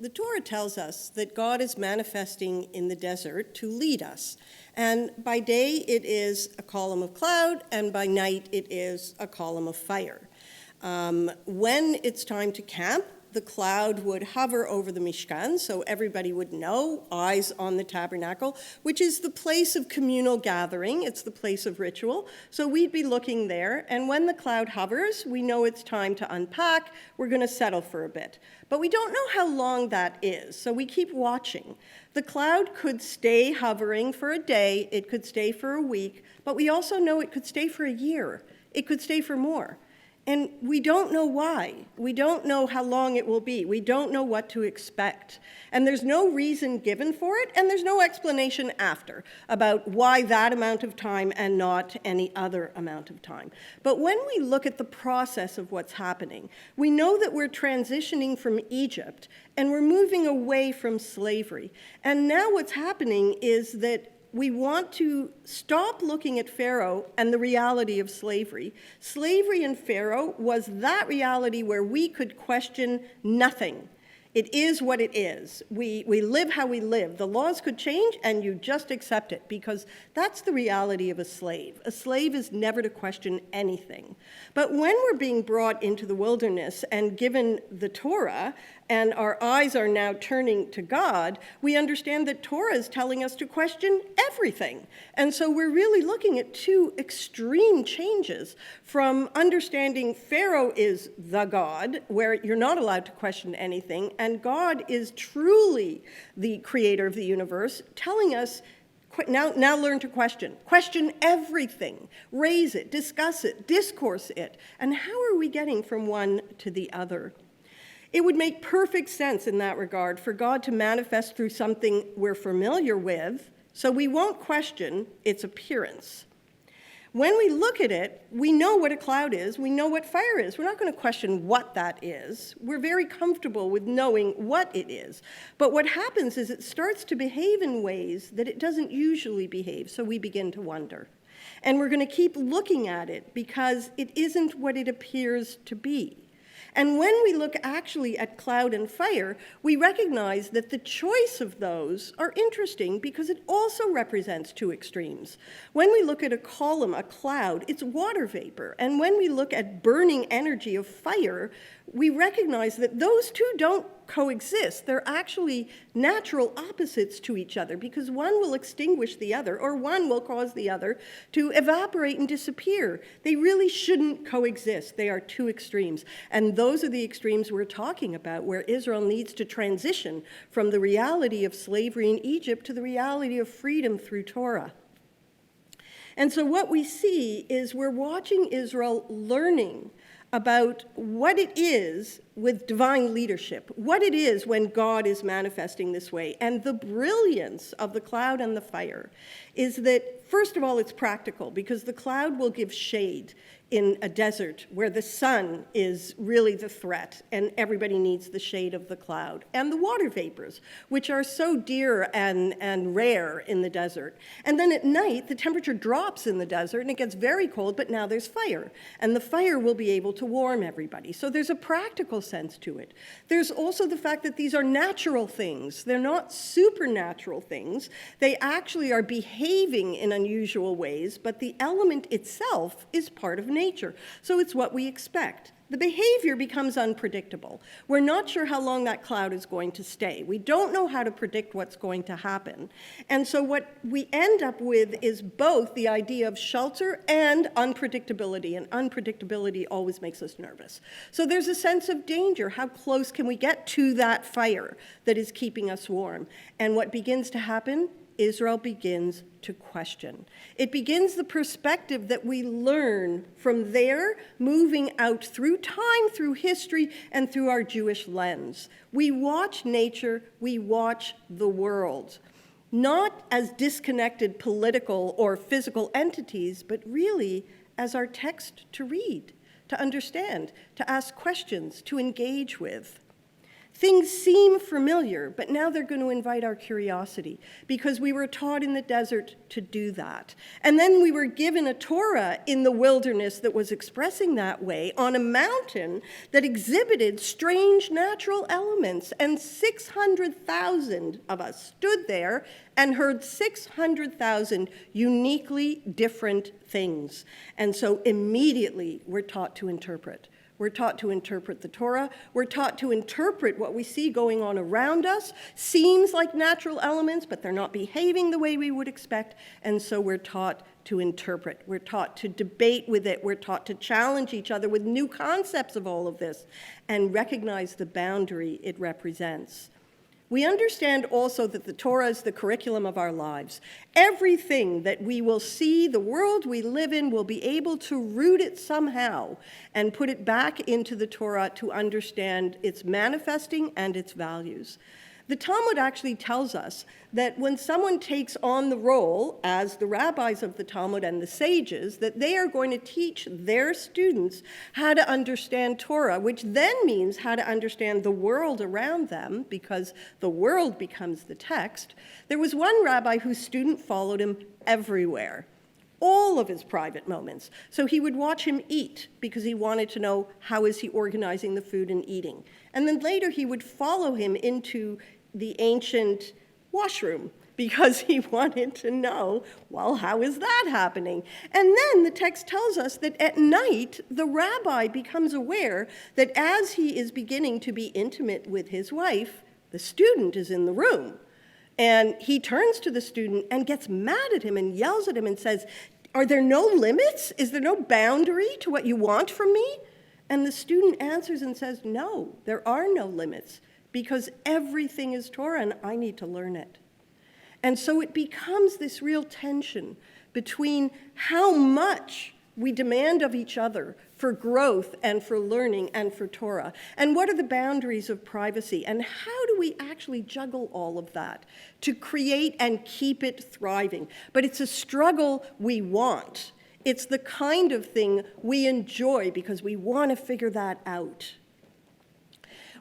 The Torah tells us that God is manifesting in the desert to lead us. And by day it is a column of cloud, and by night it is a column of fire. When it's time to camp, the cloud would hover over the Mishkan, so everybody would know, eyes on the tabernacle, which is the place of communal gathering. It's the place of ritual. So we'd be looking there, and when the cloud hovers, we know it's time to unpack. We're going to settle for a bit. But we don't know how long that is, so we keep watching. The cloud could stay hovering for a day. It could stay for a week. But we also know it could stay for a year. It could stay for more. And we don't know why. We don't know how long it will be. We don't know what to expect. And there's no reason given for it, and there's no explanation after about why that amount of time and not any other amount of time. But when we look at the process of what's happening, we know that we're transitioning from Egypt, and we're moving away from slavery. And now what's happening is that we want to stop looking at Pharaoh and the reality of slavery. Slavery in Pharaoh was that reality where we could question nothing. It is what it is. We live how we live. The laws could change, and you just accept it, because that's the reality of a slave. A slave is never to question anything. But when we're being brought into the wilderness and given the Torah, and our eyes are now turning to God, we understand that Torah is telling us to question everything. And so we're really looking at two extreme changes from understanding Pharaoh is the God, where you're not allowed to question anything, and God is truly the creator of the universe, telling us, now learn to question. Question everything. Raise it, discuss it, discourse it. And how are we getting from one to the other? It would make perfect sense in that regard for God to manifest through something we're familiar with, so we won't question its appearance. When we look at it, we know what a cloud is, we know what fire is. We're not going to question what that is. We're very comfortable with knowing what it is. But what happens is it starts to behave in ways that it doesn't usually behave, so we begin to wonder. And we're going to keep looking at it because it isn't what it appears to be. And when we look actually at cloud and fire, we recognize that the choice of those are interesting because it also represents two extremes. When we look at a column, a cloud, it's water vapor. And when we look at burning energy of fire, we recognize that those two don't coexist. They're actually natural opposites to each other because one will extinguish the other, or one will cause the other to evaporate and disappear. They really shouldn't coexist. They are two extremes. And those are the extremes we're talking about, where Israel needs to transition from the reality of slavery in Egypt to the reality of freedom through Torah. And so what we see is we're watching Israel learning about what it is with divine leadership, what it is when God is manifesting this way. And the brilliance of the cloud and the fire is that, first of all, it's practical because the cloud will give shade in a desert where the sun is really the threat and everybody needs the shade of the cloud. And the water vapors, which are so dear and rare in the desert. And then at night, the temperature drops in the desert and it gets very cold, but now there's fire. And the fire will be able to warm everybody. So there's a practical sense to it. There's also the fact that these are natural things. They're not supernatural things. They actually are behaving in unusual ways, but the element itself is part of nature. So it's what we expect. The behavior becomes unpredictable. We're not sure how long that cloud is going to stay. We don't know how to predict what's going to happen. And so what we end up with is both the idea of shelter and unpredictability, and unpredictability always makes us nervous. So there's a sense of danger. How close can we get to that fire that is keeping us warm? And what begins to happen? Israel begins to question. It begins the perspective that we learn from there, moving out through time, through history, and through our Jewish lens. We watch nature, we watch the world, not as disconnected political or physical entities, but really as our text to read, to understand, to ask questions, to engage with. Things seem familiar, but now they're going to invite our curiosity because we were taught in the desert to do that. And then we were given a Torah in the wilderness that was expressing that way on a mountain that exhibited strange natural elements. And 600,000 of us stood there and heard 600,000 uniquely different things. And so immediately we're taught to interpret. We're taught to interpret the Torah. We're taught to interpret what we see going on around us. Seems like natural elements, but they're not behaving the way we would expect. And so we're taught to interpret. We're taught to debate with it. We're taught to challenge each other with new concepts of all of this and recognize the boundary it represents. We understand also that the Torah is the curriculum of our lives. Everything that we will see, the world we live in, will be able to root it somehow and put it back into the Torah to understand its manifesting and its values. The Talmud actually tells us that when someone takes on the role as the rabbis of the Talmud and the sages, that they are going to teach their students how to understand Torah, which then means how to understand the world around them, because the world becomes the text. There was one rabbi whose student followed him everywhere, all of his private moments. So he would watch him eat because he wanted to know how is he organizing the food and eating. And then later he would follow him into the ancient washroom because he wanted to know, well, how is that happening? And then the text tells us that at night, the rabbi becomes aware that as he is beginning to be intimate with his wife, the student is in the room. And he turns to the student and gets mad at him and yells at him and says, "Are there no limits? Is there no boundary to what you want from me?" And the student answers and says, "No, there are no limits, because everything is Torah and I need to learn it." And so it becomes this real tension between how much we demand of each other for growth and for learning and for Torah, and what are the boundaries of privacy, and how do we actually juggle all of that to create and keep it thriving. But it's a struggle we want. It's the kind of thing we enjoy because we want to figure that out.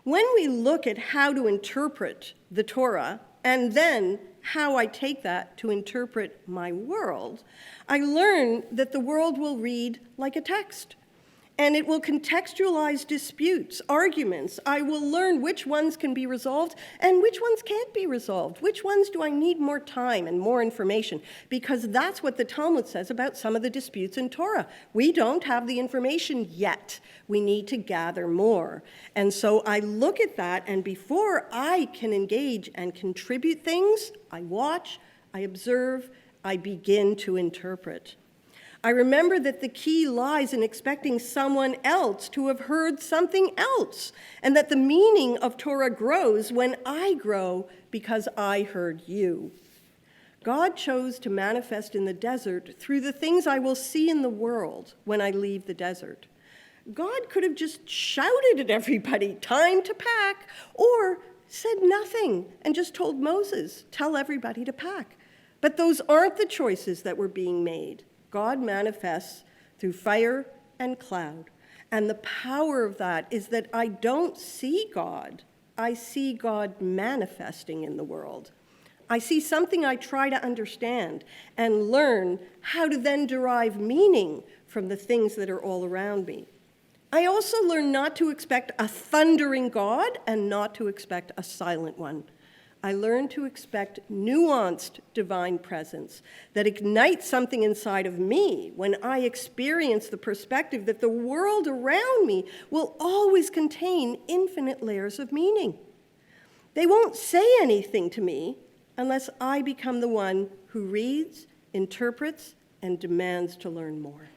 When we look at how to interpret the Torah, and then how I take that to interpret my world, I learn that the world will read like a text. And it will contextualize disputes, arguments. I will learn which ones can be resolved and which ones can't be resolved. Which ones do I need more time and more information? Because that's what the Talmud says about some of the disputes in Torah. We don't have the information yet. We need to gather more. And so I look at that, and before I can engage and contribute things, I watch, I observe, I begin to interpret. I remember that the key lies in expecting someone else to have heard something else, and that the meaning of Torah grows when I grow because I heard you. God chose to manifest in the desert through the things I will see in the world when I leave the desert. God could have just shouted at everybody, "Time to pack," or said nothing and just told Moses, "Tell everybody to pack." But those aren't the choices that were being made. God manifests through fire and cloud. And the power of that is that I don't see God. I see God manifesting in the world. I see something I try to understand and learn how to then derive meaning from the things that are all around me. I also learn not to expect a thundering God and not to expect a silent one. I learn to expect nuanced divine presence that ignites something inside of me when I experience the perspective that the world around me will always contain infinite layers of meaning. They won't say anything to me unless I become the one who reads, interprets, and demands to learn more.